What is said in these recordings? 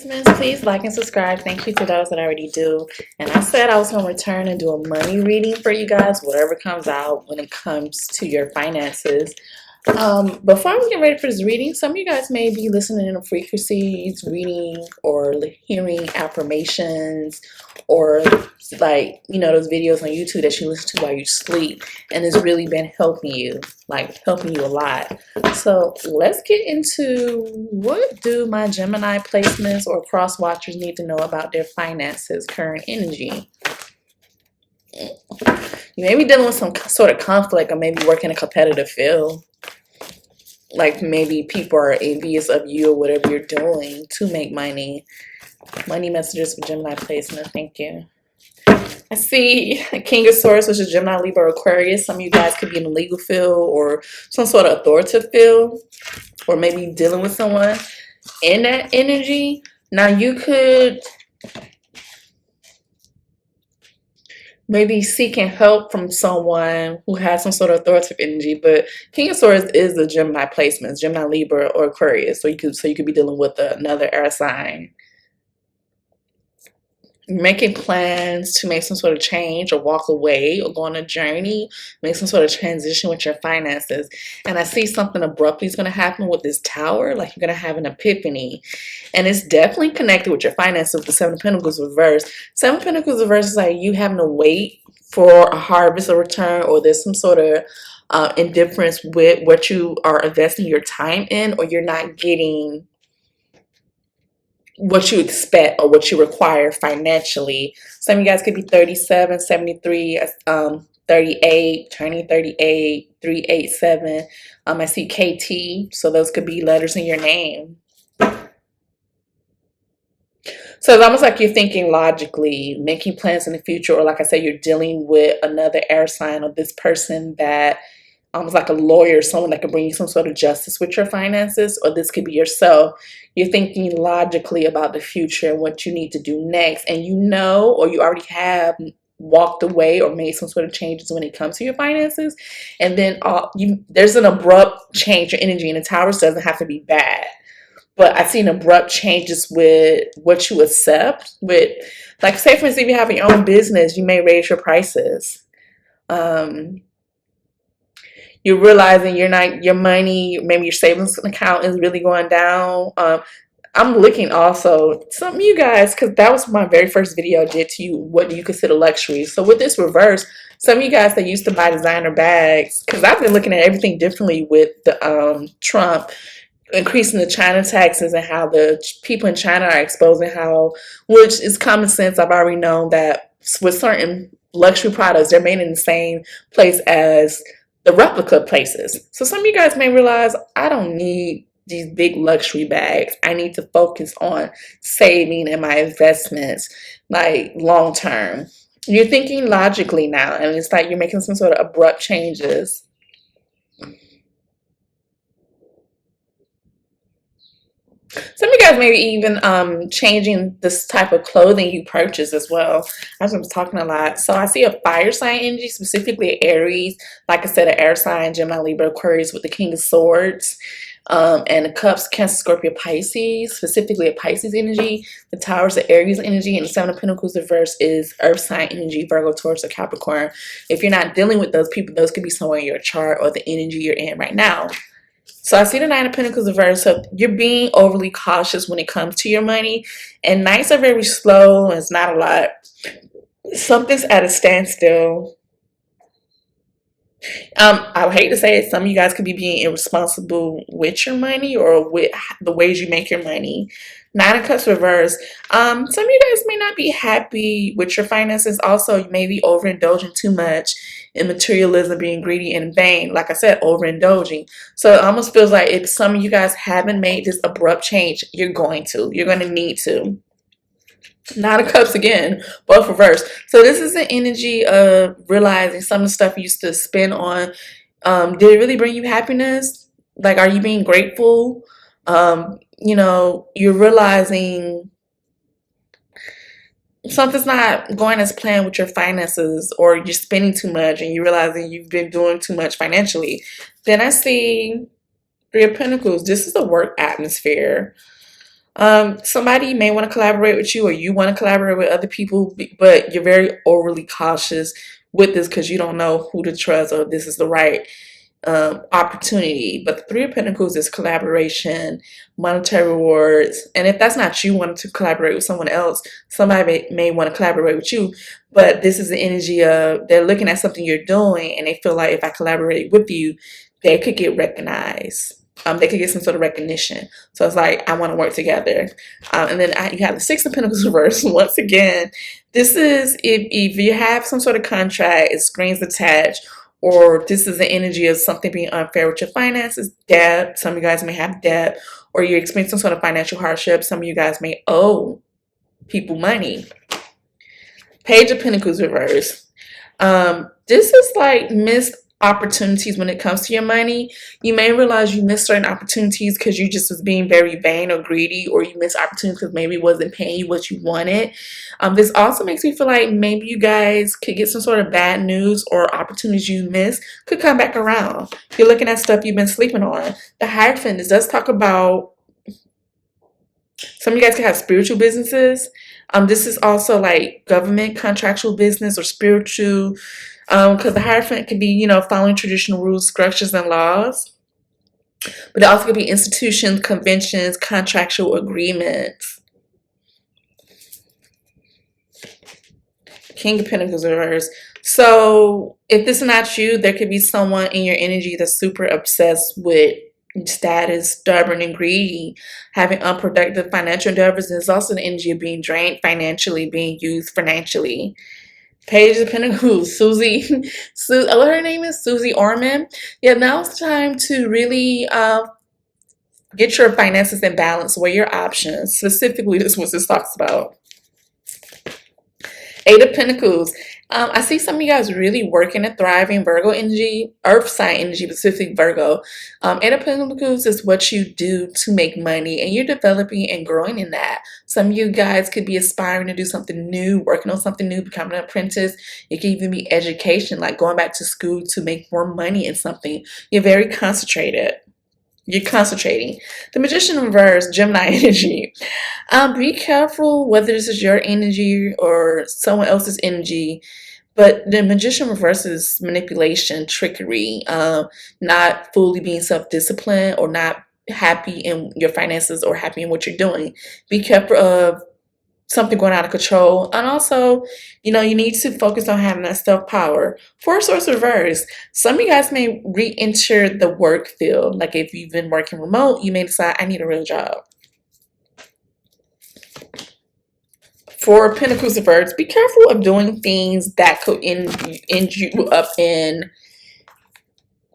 placements, please like and subscribe. Thank you to those that already do. And I said I was going to return and do a money reading for you guys, whatever comes out when it comes to your finances. Before we get ready for this reading, some of you guys may be listening to frequencies, reading, or hearing affirmations, or like, those videos on YouTube that you listen to while you sleep, and it's really been helping you, helping you a lot. So let's get into what do my Gemini placements or cross watchers need to know about their finances, current energy. You may be dealing with some sort of conflict, or maybe working a competitive field. Like maybe people are envious of you or whatever you're doing to make money. Money messages for Gemini placement. Thank you. I see King of Swords, which is Gemini, Libra, Aquarius. Some of you guys could be in the legal field or some sort of authoritative field, or maybe dealing with someone in that energy. Now you could maybe seeking help from someone who has some sort of authoritative energy, but King of Swords is the Gemini placements, Gemini, Libra, or Aquarius. So you could be dealing with another air sign. Making plans to make some sort of change or walk away or go on a journey, make some sort of transition with your finances. And I see something abruptly is going to happen with this Tower, like you're going to have an epiphany. And it's definitely connected with your finances with the Seven of Pentacles reverse. Seven of Pentacles reverse is like you having to wait for a harvest or return, or there's some sort of indifference with what you are investing your time in, or you're not getting what you expect or what you require financially. Some of you guys could be 37, 73, 38, turning 38, 387. I see KT, so those could be letters in your name. So it's almost like you're thinking logically, making plans in the future, or like I said, you're dealing with another air sign, or this person that almost like a lawyer, someone that can bring you some sort of justice with your finances, or this could be yourself. You're thinking logically about the future and what you need to do next, and or you already have walked away or made some sort of changes when it comes to your finances, and then there's an abrupt change in energy, and the Towers doesn't have to be bad, but I see an abrupt changes with what you accept. With, like, say for instance, if you have your own business, you may raise your prices. You're realizing your money, maybe your savings account is really going down. I'm looking also, some of you guys, because that was my very first video I did to you, what do you consider luxury? So with this reverse, some of you guys that used to buy designer bags, because I've been looking at everything differently with the Trump increasing the China taxes, and how the people in China are exposing which is common sense. I've already known that with certain luxury products, they're made in the same place as the replica places. So some of you guys may realize, I don't need these big luxury bags. I need to focus on saving and my investments, like long term. You're thinking logically now, and it's like you're making some sort of abrupt changes. Some of you guys may be even changing this type of clothing you purchase as well. I've been talking a lot. So I see a fire sign energy, specifically Aries. Like I said, an air sign, Gemini, Libra, Aquarius with the King of Swords. And the Cups, Cancer, Scorpio, Pisces, specifically a Pisces energy. The Tower is the Aries energy, and the Seven of Pentacles reverse is Earth sign energy, Virgo, Taurus, or Capricorn. If you're not dealing with those people, those could be somewhere in your chart or the energy you're in right now. So I see the Nine of Pentacles reverse. So you're being overly cautious when it comes to your money. And nights are very slow, and it's not a lot. Something's at a standstill. I would hate to say it, some of you guys could be being irresponsible with your money or with the ways you make your money. Nine of Cups reverse. Some of you guys may not be happy with your finances. Also, you may be overindulging too much in materialism, being greedy and vain. Like I said, overindulging. So it almost feels like if some of you guys haven't made this abrupt change, you're going to need to. Nine of Cups again, both reverse. So this is the energy of realizing some of the stuff you used to spend on. Did it really bring you happiness? Like, are you being grateful? You're realizing something's not going as planned with your finances, or you're spending too much and you're realizing you've been doing too much financially. Then I see Three of Pentacles. This is a work atmosphere. Somebody may want to collaborate with you, or you want to collaborate with other people, but you're very overly cautious with this because you don't know who to trust, or this is the right opportunity. But the Three of Pentacles is collaboration, monetary rewards, and if that's not you wanting to collaborate with someone else, somebody may want to collaborate with you. But this is the energy of they're looking at something you're doing, and they feel like if I collaborate with you, they could get recognized. They could get some sort of recognition. So it's like, I want to work together. And then you have the Six of Pentacles reverse. Once again, this is if you have some sort of contract, it's strings attached, or this is the energy of something being unfair with your finances, debt. Some of you guys may have debt, or you're experiencing some sort of financial hardship. Some of you guys may owe people money. Page of Pentacles reverse. This is like missed opportunities when it comes to your money. You may realize you missed certain opportunities because you just was being very vain or greedy, or you missed opportunities because maybe it wasn't paying you what you wanted. This also makes me feel like maybe you guys could get some sort of bad news, or opportunities you missed could come back around. If you're looking at stuff you've been sleeping on. The Hierophant, this does talk about some of you guys can have spiritual businesses. This is also like government contractual business or spiritual, because the Hierophant can be, you know, following traditional rules, structures, and laws. But it also could be institutions, conventions, contractual agreements. King of Pentacles reverse. So if this is not you, there could be someone in your energy that's super obsessed with status, stubborn, and greedy, having unproductive financial endeavors. There's also the energy of being drained financially, being used financially. Page of Pentacles, Susie, what her name is, Susie Orman. Yeah, now it's time to really get your finances in balance. What are your options? Specifically, this is what this talks about. Eight of Pentacles. I see some of you guys really working and thriving. Virgo energy, earth sign energy, specific Virgo. Eight of Pentacles is what you do to make money, and you're developing and growing in that. Some of you guys could be aspiring to do something new, working on something new, becoming an apprentice. It could even be education, like going back to school to make more money in something. You're very concentrated. You're concentrating. The Magician reverse, Gemini energy. Be careful whether this is your energy or someone else's energy. But the Magician reverse is manipulation, trickery, not fully being self-disciplined, or not happy in your finances or happy in what you're doing. Be careful of something going out of control. And also, you know, you need to focus on having that self-power. Four Swords reverse. Some of you guys may re-enter the work field. Like if you've been working remote, you may decide, I need a real job. Four Pentacles reverse. Be careful of doing things that could end you up in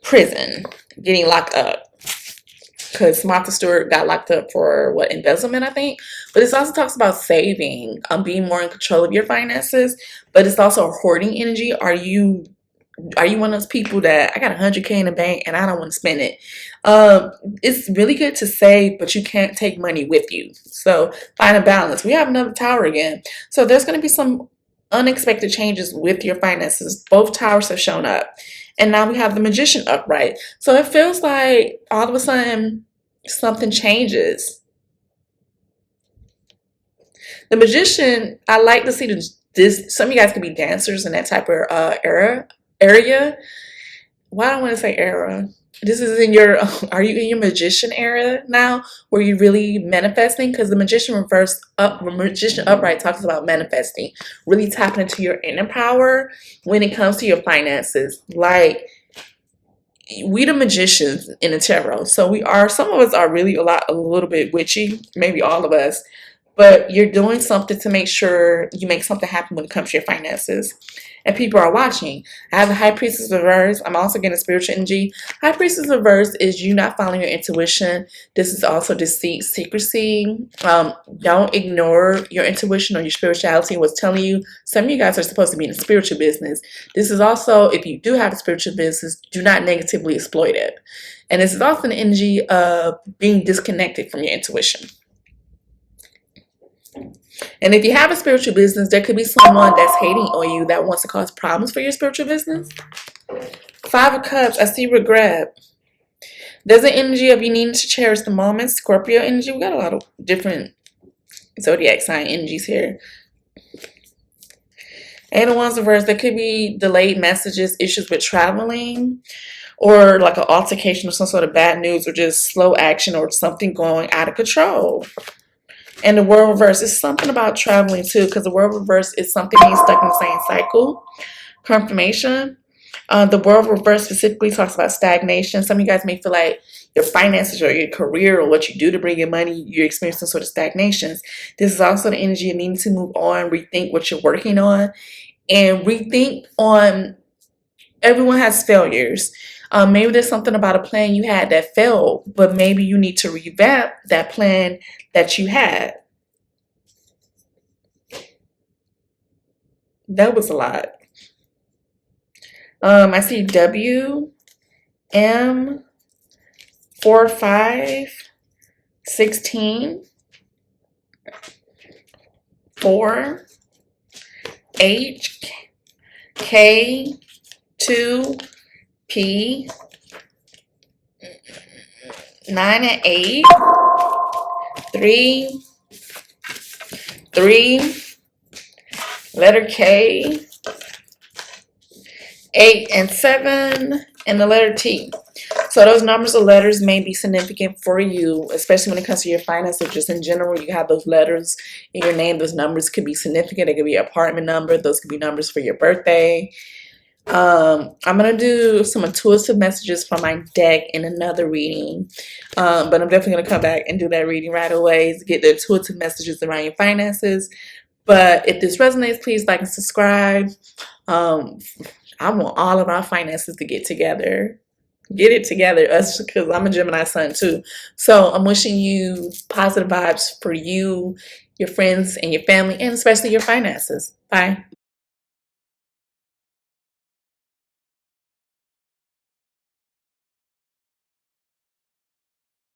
prison, getting locked up. Because Martha Stewart got locked up for what, embezzlement, I think. But this also talks about saving, being more in control of your finances. But it's also a hoarding energy. Are you one of those people that I got $100K in the bank and I don't want to spend it? It's really good to save, but you can't take money with you. So find a balance. We have another Tower again. So there's going to be some unexpected changes with your finances. Both towers have shown up. And now we have the Magician upright. So it feels like all of a sudden something changes. The Magician, I like to see this. Some of you guys could be dancers in that type of area. Why do I want to say era? This is in your, are you in your Magician era now, where you're really manifesting? Because the Magician upright talks about manifesting, really tapping into your inner power when it comes to your finances. Like, we the magicians in the tarot, so we are, some of us are really a little bit witchy, maybe all of us, but you're doing something to make sure you make something happen when it comes to your finances. And people are watching. I have the High Priestess reverse. I'm also getting spiritual energy. High Priestess reverse is you not following your intuition. This is also deceit, secrecy. Don't ignore your intuition or your spirituality and what's telling you. Some of you guys are supposed to be in a spiritual business. This is also, if you do have a spiritual business, do not negatively exploit it. And this is also an energy of being disconnected from your intuition. And if you have a spiritual business, there could be someone that's hating on you that wants to cause problems for your spiritual business. Five of Cups, I see regret. There's an energy of you needing to cherish the moment. Scorpio energy. We got a lot of different zodiac sign energies here. And the ones reverse, there could be delayed messages, issues with traveling, or like an altercation or some sort of bad news, or just slow action or something going out of control. And the world reverse is something about traveling too, because the world reverse is something being stuck in the same cycle. Confirmation. The world reverse specifically talks about stagnation. Some of you guys may feel like your finances or your career or what you do to bring in money, you're experiencing some sort of stagnations. This is also the energy of needing to move on, rethink what you're working on, and rethink on everyone has failures. Maybe there's something about a plan you had that failed, but maybe you need to revamp that plan that you had. That was a lot. I see W M 4516 4 H K 2 P 9 and 8 3 3 letter K 8 and 7 and the letter T. So those numbers or letters may be significant for you, especially when it comes to your finances. Just in general, you have those letters in your name. Those numbers could be significant. It could be an apartment number. Those could be numbers for your birthday. I'm going to do some intuitive messages from my deck in another reading. But I'm definitely going to come back and do that reading right away to get the intuitive messages around your finances. But if this resonates, please like and subscribe. I want all of our finances to get together. Get it together, us, because I'm a Gemini sun too. So I'm wishing you positive vibes for you, your friends, and your family, and especially your finances. Bye.